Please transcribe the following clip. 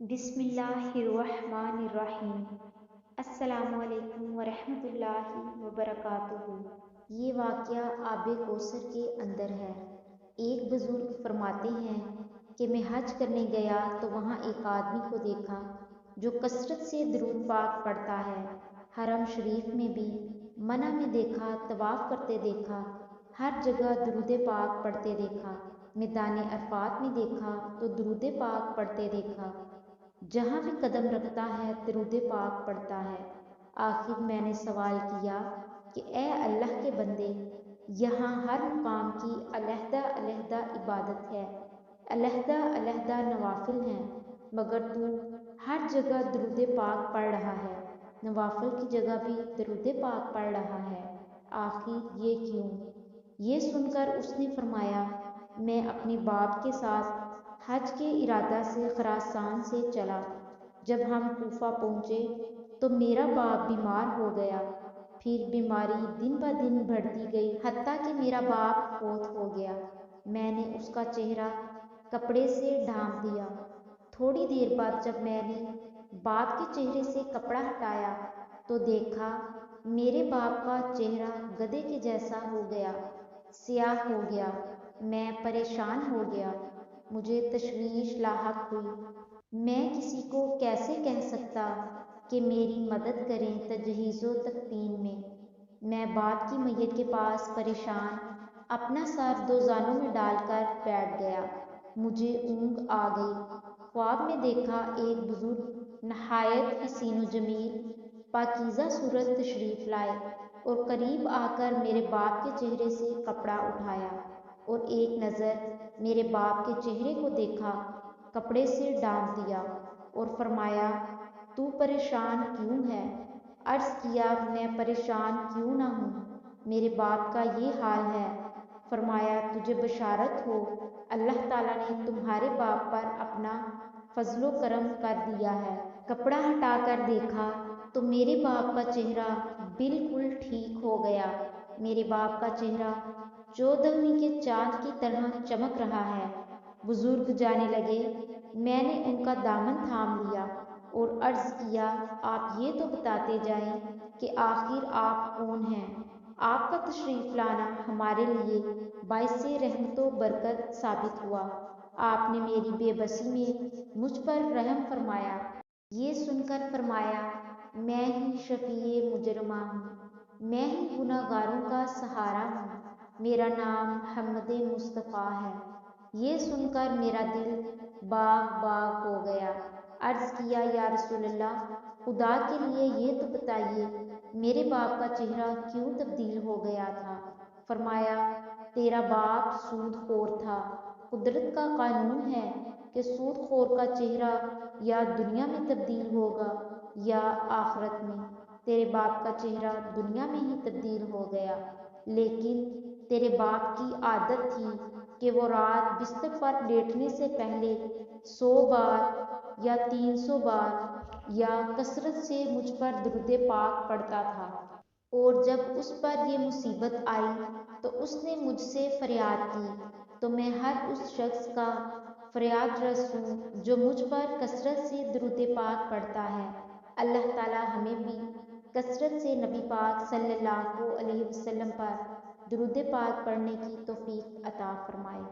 بسم اللہ الرحمن الرحیم۔ السلام علیکم ورحمۃ اللہ وبرکاتہ۔ یہ واقعہ آب کوثر کے اندر ہے۔ ایک بزرگ فرماتے ہیں کہ میں حج کرنے گیا تو وہاں ایک آدمی کو دیکھا جو کثرت سے درود پاک پڑھتا ہے۔ حرم شریف میں بھی منع میں دیکھا، طواف کرتے دیکھا، ہر جگہ درود پاک پڑھتے دیکھا۔ میدان عرفات میں دیکھا تو درود پاک پڑھتے دیکھا۔ جہاں بھی قدم رکھتا ہے درود پاک پڑھتا ہے۔ آخر میں نے سوال کیا کہ اے اللہ کے بندے، یہاں ہر مقام کی علیحدہ علیحدہ عبادت ہے، علیحدہ علیحدہ نوافل ہیں، مگر تو ہر جگہ درود پاک پڑھ رہا ہے، نوافل کی جگہ بھی درود پاک پڑھ رہا ہے، آخر یہ کیوں؟ یہ سن کر اس نے فرمایا، میں اپنے باپ کے ساتھ حج کے ارادہ سے خراسان سے چلا۔ جب ہم کوفہ پہنچے تو میرا باپ بیمار ہو گیا، پھر بیماری دن بہ دن بڑھتی گئی، حتیٰ کہ میرا باپ فوت ہو گیا۔ میں نے اس کا چہرہ کپڑے سے ڈھانپ دیا۔ تھوڑی دیر بعد جب میں نے باپ کے چہرے سے کپڑا ہٹایا تو دیکھا میرے باپ کا چہرہ گدھے کے جیسا ہو گیا، سیاہ ہو گیا۔ میں پریشان ہو گیا، مجھے تشویش لاحق ہوئی۔ میں کسی کو کیسے کہہ سکتا کہ میری مدد کریں تجہیز و تکفین میں۔ میں باپ کی میت کے پاس پریشان اپنا سر دو زانوں میں ڈال کر بیٹھ گیا۔ مجھے اونگ آ گئی۔ خواب میں دیکھا ایک بزرگ نہایت حسین و جمیل پاکیزہ صورت تشریف لائے اور قریب آ کر میرے باپ کے چہرے سے کپڑا اٹھایا اور ایک نظر میرے باپ کے چہرے کو دیکھا، کپڑے سے ڈھانپ دیا اور فرمایا، تو پریشان کیوں ہے؟ عرض کیا، میں پریشان کیوں نہ ہوں، میرے باپ کا یہ حال ہے۔ فرمایا، تجھے بشارت ہو، اللہ تعالیٰ نے تمہارے باپ پر اپنا فضل و کرم کر دیا ہے۔ کپڑا ہٹا کر دیکھا تو میرے باپ کا چہرہ بالکل ٹھیک ہو گیا۔ میرے باپ کا چہرہ 14ویں کے چاند کی طرح چمک رہا ہے۔ بزرگ جانے لگے۔ میں نے ان کا دامن تھام لیا اور عرض کیا، آپ یہ تو بتاتے جائیں کہ آخر آپ کون ہیں؟ آپ کا تشریف لانا ہمارے لیے باعث رحمت و برکت ثابت ہوا۔ آپ نے میری بے بسی میں مجھ پر رحم فرمایا۔ یہ سن کر فرمایا، میں ہی شفیع مجرمہ ہوں، میں ہی گناہ گاروں کا سہارا ہوں، میرا نام محمد مصطفیٰ ہے۔ یہ سن کر میرا دل باغ باغ ہو گیا۔ عرض کیا، یا رسول اللہ، خدا کے لیے یہ تو بتائیے میرے باپ کا چہرہ کیوں تبدیل ہو گیا تھا؟ فرمایا، تیرا باپ سود خور تھا۔ قدرت کا قانون ہے کہ سود خور کا چہرہ یا دنیا میں تبدیل ہوگا یا آخرت میں۔ تیرے باپ کا چہرہ دنیا میں ہی تبدیل ہو گیا، لیکن تیرے باپ کی عادت تھی کہ وہ رات بستر پر لیٹنے سے پہلے 100 بار یا 300 بار یا کثرت سے مجھ پر درود پاک پڑھتا تھا۔ اور جب اس پر یہ مصیبت آئی تو اس نے مجھ سے فریاد کی تو میں ہر اس شخص کا فریاد رس ہوں جو مجھ پر کثرت سے درود پاک پڑھتا ہے۔ اللہ تعالیٰ ہمیں بھی کثرت سے نبی پاک صلی اللہ علیہ وسلم پر درود پاک پڑھنے کی توفیق عطا فرمائے۔